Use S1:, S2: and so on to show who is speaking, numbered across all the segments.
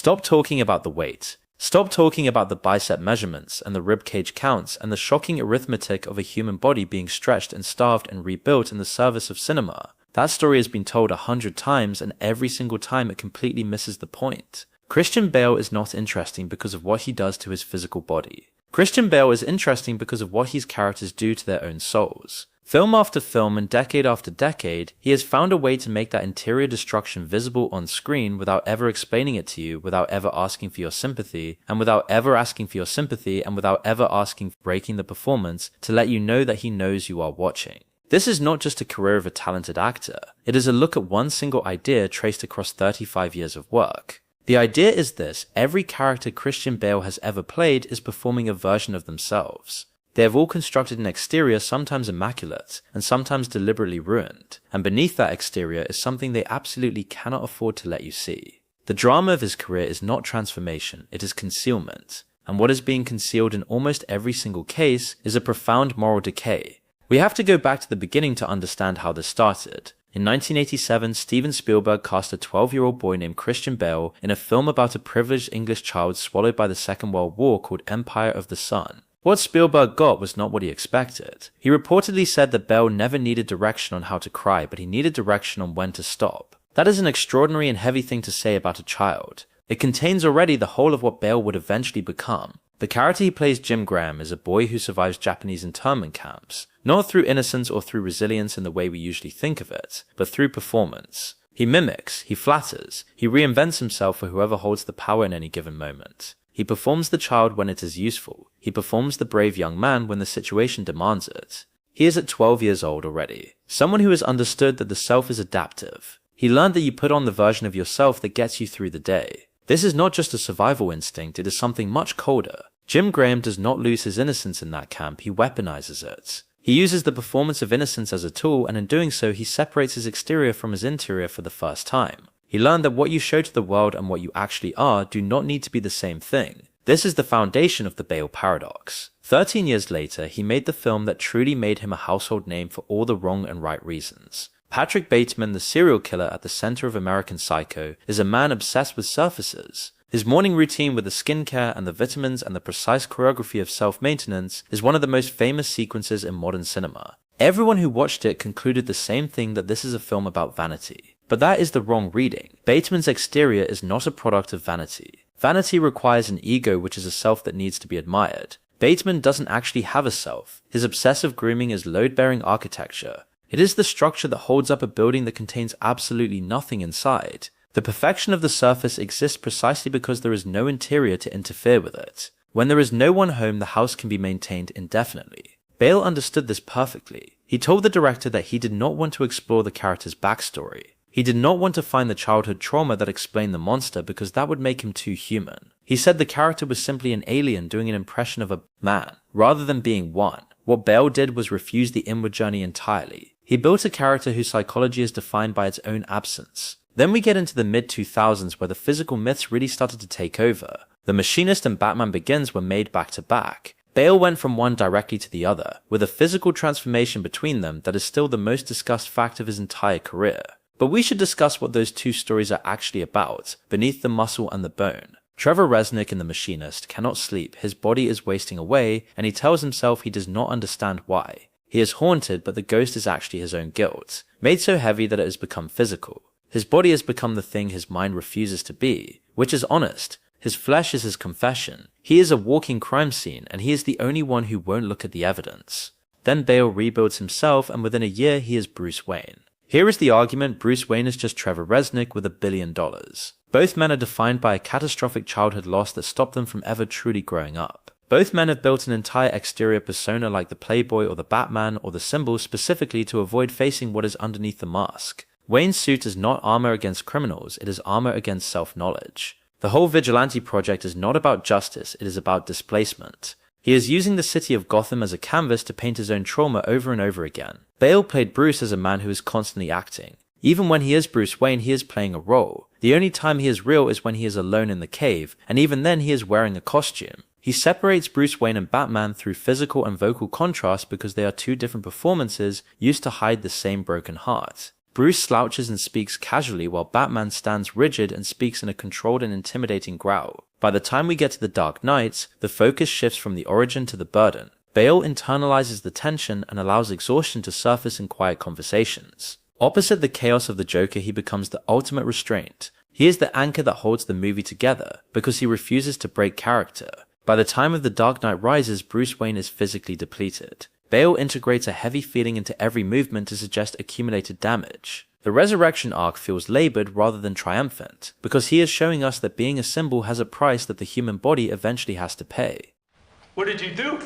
S1: Stop talking about the weight. Stop talking about the bicep measurements and the ribcage counts and the shocking arithmetic of a human body being stretched and starved and rebuilt in the service of cinema. That story has been told 100 times, and every single time it completely misses the point. Christian Bale is not interesting because of what he does to his physical body. Christian Bale is interesting because of what his characters do to their own souls. Film after film and decade after decade, he has found a way to make that interior destruction visible on screen without ever explaining it to you, without ever asking for your sympathy, and without ever asking for breaking the performance to let you know that he knows you are watching. This is not just a career of a talented actor, it is a look at one single idea traced across 35 years of work. The idea is this: every character Christian Bale has ever played is performing a version of themselves. They have all constructed an exterior sometimes immaculate, and sometimes deliberately ruined, and beneath that exterior is something they absolutely cannot afford to let you see. The drama of his career is not transformation, it is concealment, and what is being concealed in almost every single case is a profound moral decay. We have to go back to the beginning to understand how this started. In 1987, Steven Spielberg cast a 12-year-old boy named Christian Bale in a film about a privileged English child swallowed by the Second World War called Empire of the Sun. What Spielberg got was not what he expected. He reportedly said that Bale never needed direction on how to cry, but he needed direction on when to stop. That is an extraordinary and heavy thing to say about a child. It contains already the whole of what Bale would eventually become. The character he plays, Jim Graham, is a boy who survives Japanese internment camps, not through innocence or through resilience in the way we usually think of it, but through performance. He mimics, he flatters, he reinvents himself for whoever holds the power in any given moment. He performs the child when it is useful. He performs the brave young man when the situation demands it. He is at 12 years old already. Someone who has understood that the self is adaptive. He learned that you put on the version of yourself that gets you through the day. This is not just a survival instinct, it is something much colder. Jim Graham does not lose his innocence in that camp, he weaponizes it. He uses the performance of innocence as a tool, and in doing so he separates his exterior from his interior for the first time. He learned that what you show to the world and what you actually are do not need to be the same thing. This is the foundation of the Bale paradox. 13 years later, he made the film that truly made him a household name for all the wrong and right reasons. Patrick Bateman, the serial killer at the center of American Psycho, is a man obsessed with surfaces. His morning routine with the skincare and the vitamins and the precise choreography of self-maintenance is one of the most famous sequences in modern cinema. Everyone who watched it concluded the same thing, that this is a film about vanity. But that is the wrong reading. Bateman's exterior is not a product of vanity. Vanity requires an ego, which is a self that needs to be admired. Bateman doesn't actually have a self. His obsessive grooming is load-bearing architecture. It is the structure that holds up a building that contains absolutely nothing inside. The perfection of the surface exists precisely because there is no interior to interfere with it. When there is no one home, the house can be maintained indefinitely. Bale understood this perfectly. He told the director that he did not want to explore the character's backstory. He did not want to find the childhood trauma that explained the monster because that would make him too human. He said the character was simply an alien doing an impression of a man, rather than being one. What Bale did was refuse the inward journey entirely. He built a character whose psychology is defined by its own absence. Then we get into the mid-2000s where the physical myths really started to take over. The Machinist and Batman Begins were made back to back. Bale went from one directly to the other, with a physical transformation between them that is still the most discussed fact of his entire career. But we should discuss what those two stories are actually about, beneath the muscle and the bone. Trevor Resnick in The Machinist cannot sleep, his body is wasting away, and he tells himself he does not understand why. He is haunted, but the ghost is actually his own guilt, made so heavy that it has become physical. His body has become the thing his mind refuses to be, which is honest. His flesh is his confession. He is a walking crime scene, and he is the only one who won't look at the evidence. Then Bale rebuilds himself, and within a year he is Bruce Wayne. Here is the argument: Bruce Wayne is just Trevor Resnick with $1 billion. Both men are defined by a catastrophic childhood loss that stopped them from ever truly growing up. Both men have built an entire exterior persona like the Playboy or the Batman or the Symbol specifically to avoid facing what is underneath the mask. Wayne's suit is not armor against criminals, it is armor against self-knowledge. The whole Vigilante project is not about justice, it is about displacement. He is using the city of Gotham as a canvas to paint his own trauma over and over again. Bale played Bruce as a man who is constantly acting. Even when he is Bruce Wayne, he is playing a role. The only time he is real is when he is alone in the cave, and even then he is wearing a costume. He separates Bruce Wayne and Batman through physical and vocal contrast because they are two different performances used to hide the same broken heart. Bruce slouches and speaks casually while Batman stands rigid and speaks in a controlled and intimidating growl. By the time we get to the Dark Knight, the focus shifts from the origin to the burden. Bale internalizes the tension and allows exhaustion to surface in quiet conversations. Opposite the chaos of the Joker, he becomes the ultimate restraint. He is the anchor that holds the movie together because he refuses to break character. By the time of The Dark Knight Rises, Bruce Wayne is physically depleted. Bale integrates a heavy feeling into every movement to suggest accumulated damage. The resurrection arc feels labored rather than triumphant, because he is showing us that being a symbol has a price that the human body eventually has to pay.
S2: What did you do?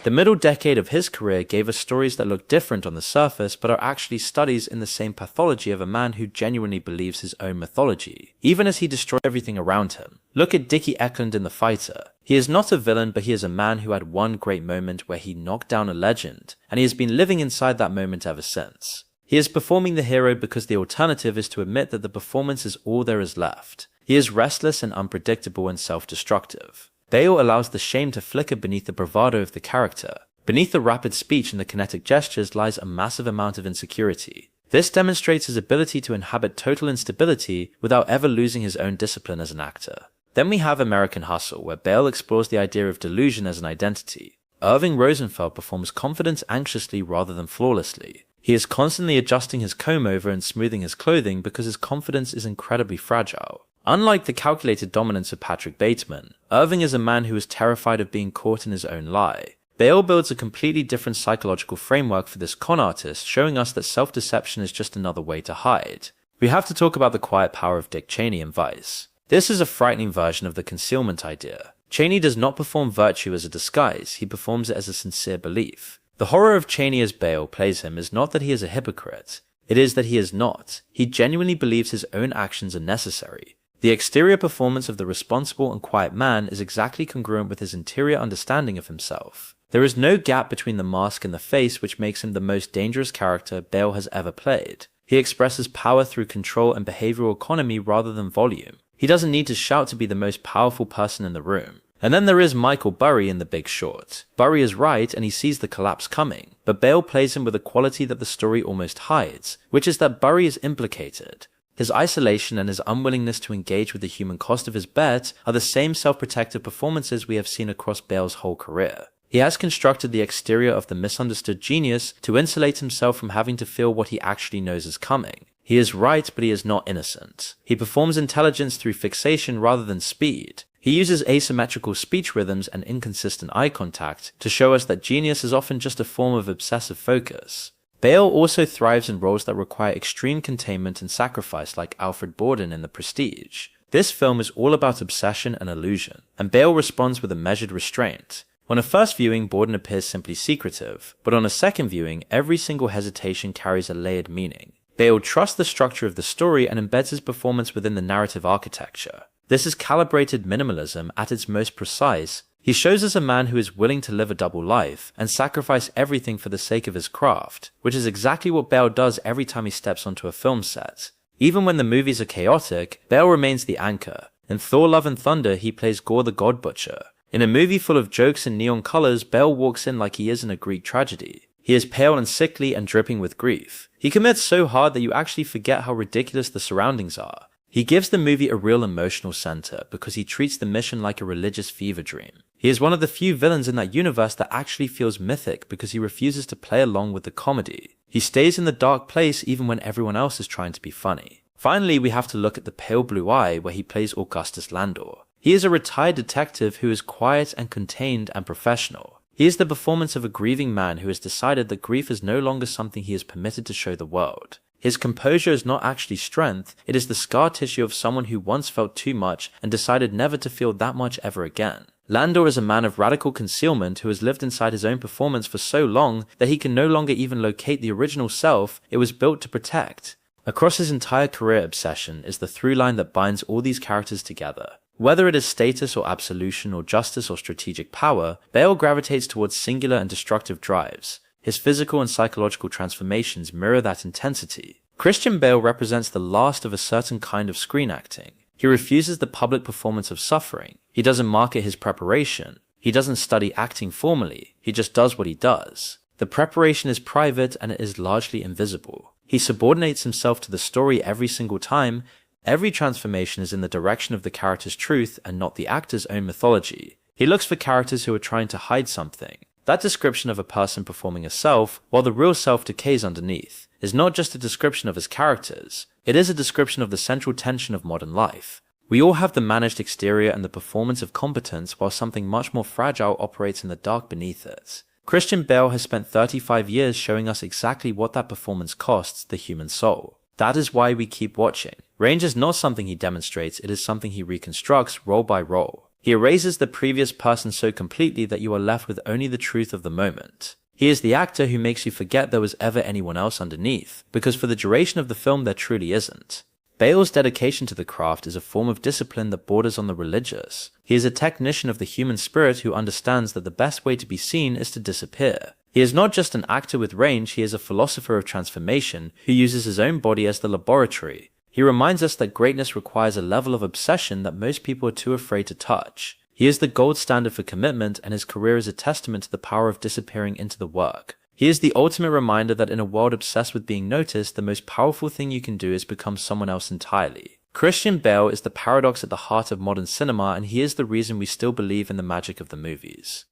S1: The middle decade of his career gave us stories that look different on the surface but are actually studies in the same pathology of a man who genuinely believes his own mythology, even as he destroys everything around him. Look at Dickie Eklund in The Fighter. He is not a villain, but he is a man who had one great moment where he knocked down a legend, and he has been living inside that moment ever since. He is performing the hero because the alternative is to admit that the performance is all there is left. He is restless and unpredictable and self-destructive. Bale allows the shame to flicker beneath the bravado of the character. Beneath the rapid speech and the kinetic gestures lies a massive amount of insecurity. This demonstrates his ability to inhabit total instability without ever losing his own discipline as an actor. Then we have American Hustle, where Bale explores the idea of delusion as an identity. Irving Rosenfeld performs confidence anxiously rather than flawlessly. He is constantly adjusting his comb-over and smoothing his clothing because his confidence is incredibly fragile. Unlike the calculated dominance of Patrick Bateman, Irving is a man who is terrified of being caught in his own lie. Bale builds a completely different psychological framework for this con artist, showing us that self-deception is just another way to hide. We have to talk about the quiet power of Dick Cheney in Vice. This is a frightening version of the concealment idea. Cheney does not perform virtue as a disguise, he performs it as a sincere belief. The horror of Cheney as Bale plays him is not that he is a hypocrite, it is that he is not. He genuinely believes his own actions are necessary. The exterior performance of the responsible and quiet man is exactly congruent with his interior understanding of himself. There is no gap between the mask and the face, which makes him the most dangerous character Bale has ever played. He expresses power through control and behavioral economy rather than volume. He doesn't need to shout to be the most powerful person in the room. And then there is Michael Burry in The Big Short. Burry is right and he sees the collapse coming, but Bale plays him with a quality that the story almost hides, which is that Burry is implicated. His isolation and his unwillingness to engage with the human cost of his bet are the same self-protective performances we have seen across Bale's whole career. He has constructed the exterior of the misunderstood genius to insulate himself from having to feel what he actually knows is coming. He is right, but he is not innocent. He performs intelligence through fixation rather than speed. He uses asymmetrical speech rhythms and inconsistent eye contact to show us that genius is often just a form of obsessive focus. Bale also thrives in roles that require extreme containment and sacrifice, like Alfred Borden in The Prestige. This film is all about obsession and illusion, and Bale responds with a measured restraint. On a first viewing, Borden appears simply secretive, but on a second viewing, every single hesitation carries a layered meaning. Bale trusts the structure of the story and embeds his performance within the narrative architecture. This is calibrated minimalism at its most precise. He shows us a man who is willing to live a double life and sacrifice everything for the sake of his craft, which is exactly what Bale does every time he steps onto a film set. Even when the movies are chaotic, Bale remains the anchor. In Thor: Love and Thunder, he plays Gore the God Butcher. In a movie full of jokes and neon colors, Bale walks in like he is in a Greek tragedy. He is pale and sickly and dripping with grief. He commits so hard that you actually forget how ridiculous the surroundings are. He gives the movie a real emotional center because he treats the mission like a religious fever dream. He is one of the few villains in that universe that actually feels mythic because he refuses to play along with the comedy. He stays in the dark place even when everyone else is trying to be funny. Finally, we have to look at The Pale Blue Eye, where he plays Augustus Landor. He is a retired detective who is quiet and contained and professional. He is the performance of a grieving man who has decided that grief is no longer something he is permitted to show the world. His composure is not actually strength, it is the scar tissue of someone who once felt too much and decided never to feel that much ever again. Landor is a man of radical concealment who has lived inside his own performance for so long that he can no longer even locate the original self it was built to protect. Across his entire career, obsession is the through line that binds all these characters together. Whether it is status or absolution or justice or strategic power, Bale gravitates towards singular and destructive drives. His physical and psychological transformations mirror that intensity. Christian Bale represents the last of a certain kind of screen acting. He refuses the public performance of suffering. He doesn't market his preparation. He doesn't study acting formally. He just does what he does. The preparation is private and it is largely invisible. He subordinates himself to the story every single time. Every transformation is in the direction of the character's truth and not the actor's own mythology. He looks for characters who are trying to hide something. That description of a person performing a self, while the real self decays underneath, is not just a description of his characters, it is a description of the central tension of modern life. We all have the managed exterior and the performance of competence, while something much more fragile operates in the dark beneath it. Christian Bale has spent 35 years showing us exactly what that performance costs the human soul. That is why we keep watching. Range is not something he demonstrates, it is something he reconstructs role by role. He erases the previous person so completely that you are left with only the truth of the moment. He is the actor who makes you forget there was ever anyone else underneath, because for the duration of the film there truly isn't. Bale's dedication to the craft is a form of discipline that borders on the religious. He is a technician of the human spirit who understands that the best way to be seen is to disappear. He is not just an actor with range, he is a philosopher of transformation who uses his own body as the laboratory. He reminds us that greatness requires a level of obsession that most people are too afraid to touch. He is the gold standard for commitment, and his career is a testament to the power of disappearing into the work. He is the ultimate reminder that in a world obsessed with being noticed, the most powerful thing you can do is become someone else entirely. Christian Bale is the paradox at the heart of modern cinema, and he is the reason we still believe in the magic of the movies.